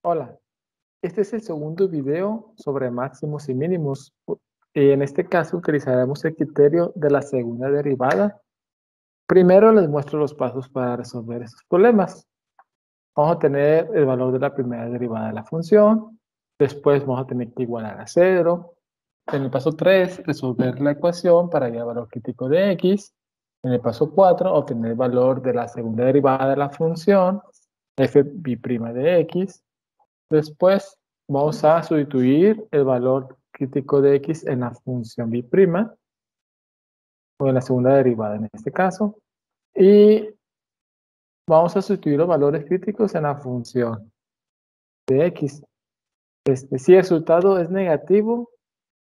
Hola, este es el segundo video sobre máximos y mínimos. En este caso utilizaremos el criterio de la segunda derivada. Primero les muestro los pasos para resolver estos problemas. Vamos a tener el valor de la primera derivada de la función. Después vamos a tener que igualar a 0. En el paso 3, resolver la ecuación para hallar el valor crítico de x. En el paso 4, obtener el valor de la segunda derivada de la función, f' de x. Después vamos a sustituir el valor crítico de x en la función b', o en la segunda derivada en este caso. Y vamos a sustituir los valores críticos en la función de x. Si el resultado es negativo,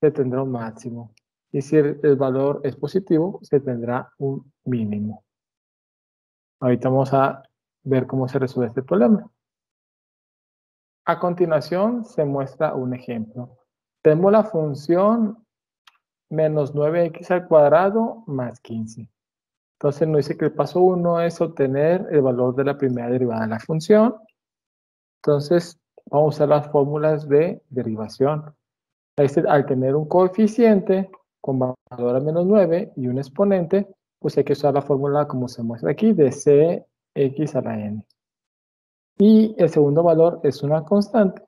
se tendrá un máximo. Y si el valor es positivo, se tendrá un mínimo. Ahorita vamos a ver cómo se resuelve este problema. A continuación se muestra un ejemplo. Tenemos la función menos 9x al cuadrado más 15. Entonces nos dice que el paso 1 es obtener el valor de la primera derivada de la función. Entonces vamos a usar las fórmulas de derivación. Al tener un coeficiente con valor a menos 9 y un exponente, pues hay que usar la fórmula como se muestra aquí de cx a la n. Y el segundo valor es una constante.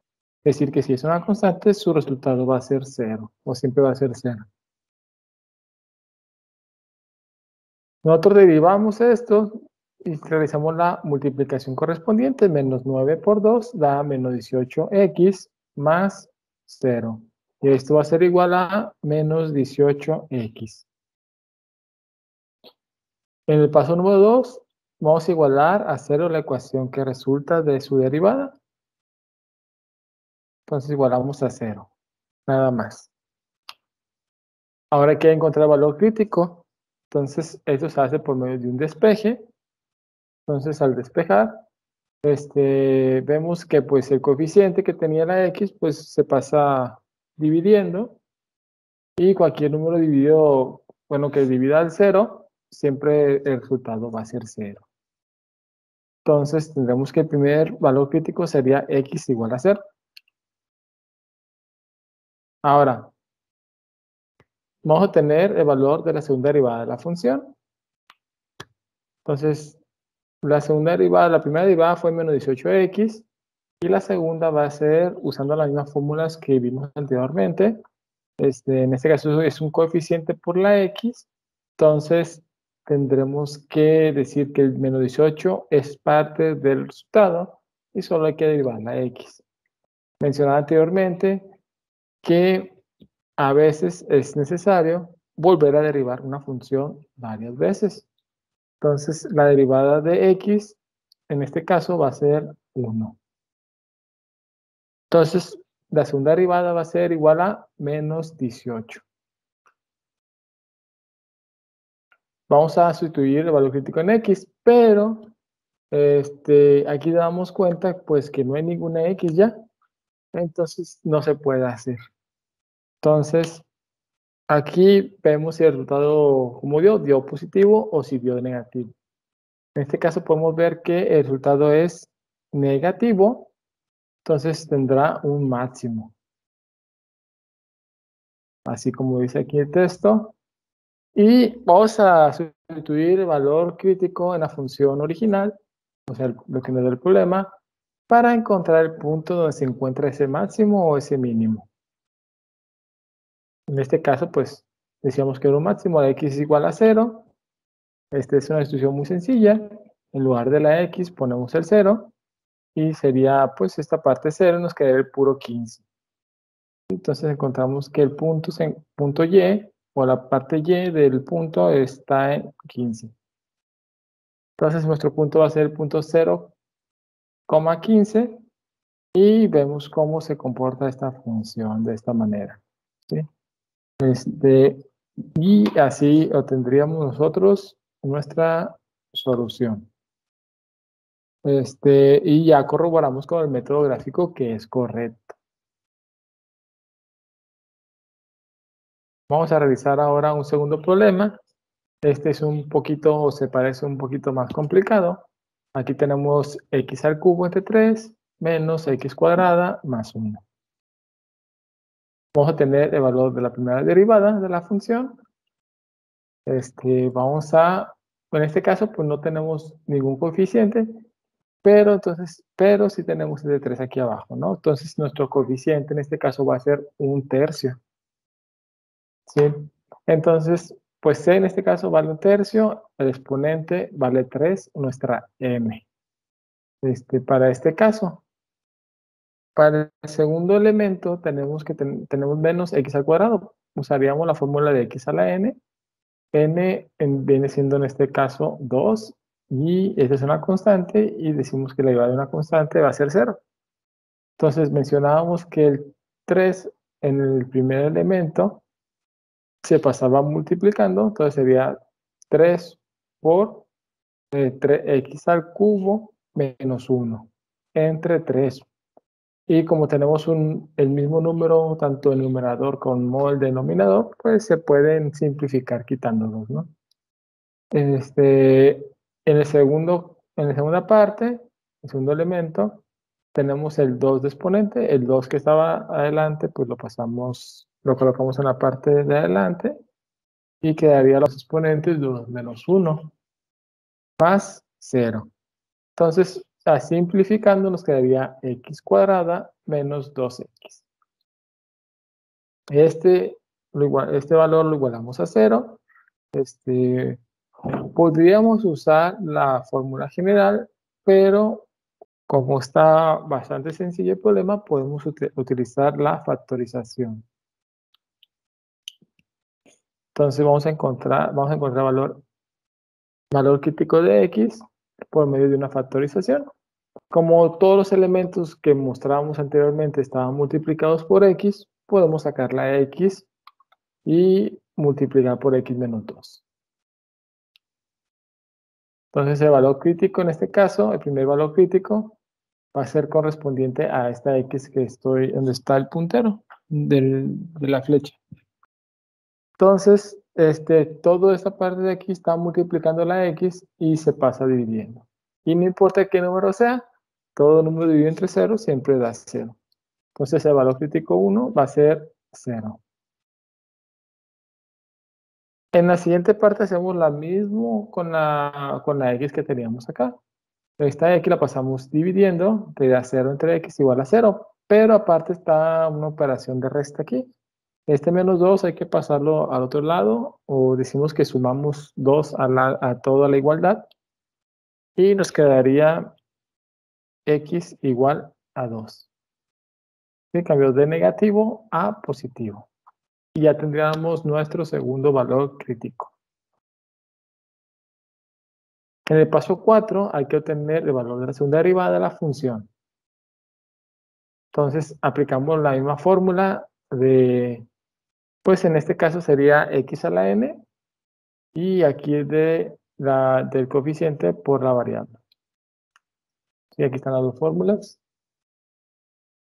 Es decir, que si es una constante, su resultado va a ser 0, o siempre va a ser 0. Nosotros derivamos esto y realizamos la multiplicación correspondiente. Menos 9 por 2 da menos 18x más 0. Y esto va a ser igual a menos 18x. En el paso número 2, vamos a igualar a 0 la ecuación que resulta de su derivada. Entonces igualamos a 0. Nada más. Ahora hay que encontrar el valor crítico. Entonces esto se hace por medio de un despeje. Entonces al despejar, vemos que pues el coeficiente que tenía la x pues se pasa dividiendo, y cualquier número dividido, bueno, que divida al 0, siempre el resultado va a ser 0. Entonces tendremos que el primer valor crítico sería x igual a 0. Ahora, vamos a tener el valor de la segunda derivada de la función. Entonces, la segunda derivada, la primera derivada fue menos 18x, y la segunda va a ser usando las mismas fórmulas que vimos anteriormente. En este caso es un coeficiente por la x, entonces tendremos que decir que el menos 18 es parte del resultado y solo hay que derivar la x. Mencionaba anteriormente que a veces es necesario volver a derivar una función varias veces. Entonces la derivada de x en este caso va a ser 1. Entonces la segunda derivada va a ser igual a menos 18. Vamos a sustituir el valor crítico en x, pero aquí damos cuenta pues que no hay ninguna x ya, entonces no se puede hacer. Entonces aquí vemos si el resultado como dio positivo o si dio negativo. En este caso podemos ver que el resultado es negativo, entonces tendrá un máximo. Así como dice aquí el texto. Y vamos a sustituir el valor crítico en la función original, o sea, lo que nos da el problema, para encontrar el punto donde se encuentra ese máximo o ese mínimo. En este caso, pues, decíamos que era un máximo de x es igual a 0. Esta es una instrucción muy sencilla. En lugar de la x ponemos el 0, y sería, pues, esta parte 0, nos quedaría el puro 15. Entonces encontramos que el punto y, o la parte y del punto está en 15. Entonces nuestro punto va a ser el punto 0,15, y vemos cómo se comporta esta función de esta manera, ¿sí? Y así obtendríamos nosotros nuestra solución. Y ya corroboramos con el método gráfico que es correcto. Vamos a realizar ahora un segundo problema. Este es un poquito, o se parece un poquito más complicado. Aquí tenemos x al cubo entre 3 menos x cuadrada más 1. Vamos a tener el valor de la primera derivada de la función. En este caso, pues no tenemos ningún coeficiente, pero sí tenemos el de 3 aquí abajo, ¿no? Entonces, nuestro coeficiente en este caso va a ser 1/3. ¿Sí? Entonces, pues c en este caso vale 1/3, el exponente vale 3, nuestra m. Para este caso. Para el segundo elemento tenemos menos x al cuadrado. Usaríamos la fórmula de x a la n. Viene siendo en este caso 2, y esta es una constante, y decimos que la derivada de una constante va a ser 0. Entonces mencionábamos que el 3 en el primer elemento se pasaba multiplicando, entonces sería 3 por 3x al cubo menos 1 entre 3. Y como tenemos el mismo número, tanto el numerador como el denominador, pues se pueden simplificar quitándolos, ¿no? En la segunda parte, el segundo elemento, tenemos el 2 de exponente. El 2 que estaba adelante, pues lo colocamos en la parte de adelante, y quedaría los exponentes 2 menos 1 más 0. Entonces, simplificando, nos quedaría x cuadrada menos 2x. Este valor lo igualamos a 0. Podríamos usar la fórmula general, pero como está bastante sencillo el problema, podemos utilizar la factorización. Entonces vamos a encontrar valor crítico de x por medio de una factorización. Como todos los elementos que mostrábamos anteriormente estaban multiplicados por x, podemos sacar la x y multiplicar por x menos 2. Entonces el valor crítico en este caso, el primer valor crítico, va a ser correspondiente a esta x donde está el puntero de la flecha. Entonces, toda esta parte de aquí está multiplicando la x y se pasa dividiendo. Y no importa qué número sea, todo número dividido entre 0 siempre da 0. Entonces el valor crítico 1 va a ser 0. En la siguiente parte hacemos lo mismo con la x que teníamos acá. Esta x la pasamos dividiendo, te da 0 entre x igual a 0. Pero aparte está una operación de resta aquí. Este menos 2 hay que pasarlo al otro lado, o decimos que sumamos 2 a toda la igualdad, y nos quedaría x igual a 2. ¿Sí? Cambió de negativo a positivo. Y ya tendríamos nuestro segundo valor crítico. En el paso 4 hay que obtener el valor de la segunda derivada de la función. Entonces aplicamos la misma fórmula pues en este caso sería x a la n, y aquí es del coeficiente por la variable. Y aquí están las dos fórmulas.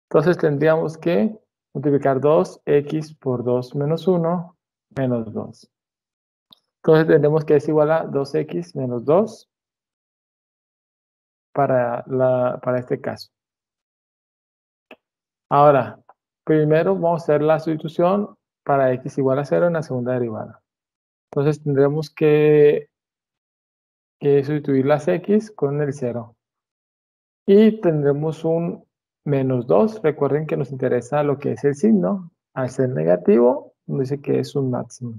Entonces tendríamos que multiplicar 2x por 2 menos 1 menos 2. Entonces tendremos que es igual a 2x menos 2 para este caso. Ahora, primero vamos a hacer la sustitución para x igual a 0 en la segunda derivada. Entonces tendremos que sustituir las x con el 0. Y tendremos un menos 2. Recuerden que nos interesa lo que es el signo. Al ser negativo, nos dice que es un máximo.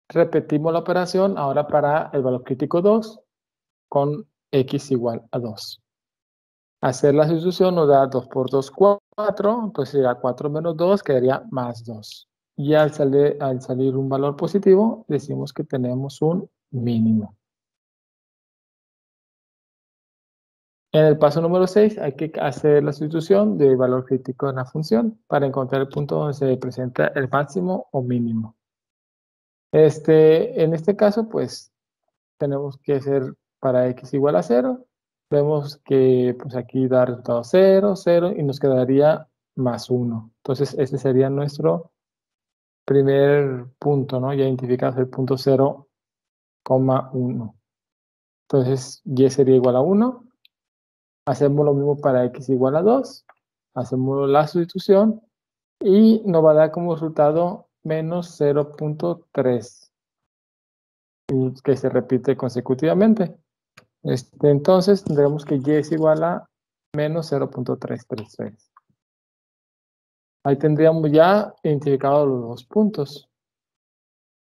Repetimos la operación ahora para el valor crítico 2 con x igual a 2. Hacer la sustitución nos da 2 por 2, 4. Entonces sería 4 menos 2, quedaría más 2. Y al salir un valor positivo, decimos que tenemos un mínimo. En el paso número 6 hay que hacer la sustitución del valor crítico de la función para encontrar el punto donde se presenta el máximo o mínimo. En este caso, pues, tenemos que hacer para x igual a 0. Vemos que pues, aquí da resultado 0, 0, y nos quedaría más 1. Entonces, este sería nuestro primer punto, ¿no? Ya identificamos el punto 0,1. Entonces, y sería igual a 1. Hacemos lo mismo para x igual a 2. Hacemos la sustitución y nos va a dar como resultado menos 0.3, que se repite consecutivamente. Entonces tendremos que y es igual a menos 0.333. Ahí tendríamos ya identificados los dos puntos.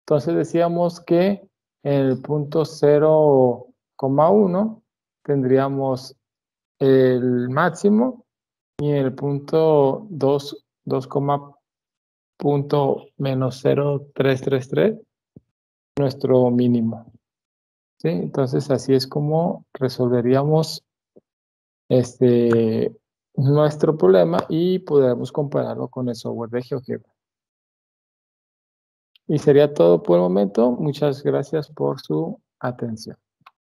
Entonces decíamos que en el punto 0,1 tendríamos el máximo y en el punto 2, punto menos 0.333 nuestro mínimo. ¿Sí? Entonces así es como resolveríamos nuestro problema y podremos compararlo con el software de GeoGebra. Y sería todo por el momento. Muchas gracias por su atención.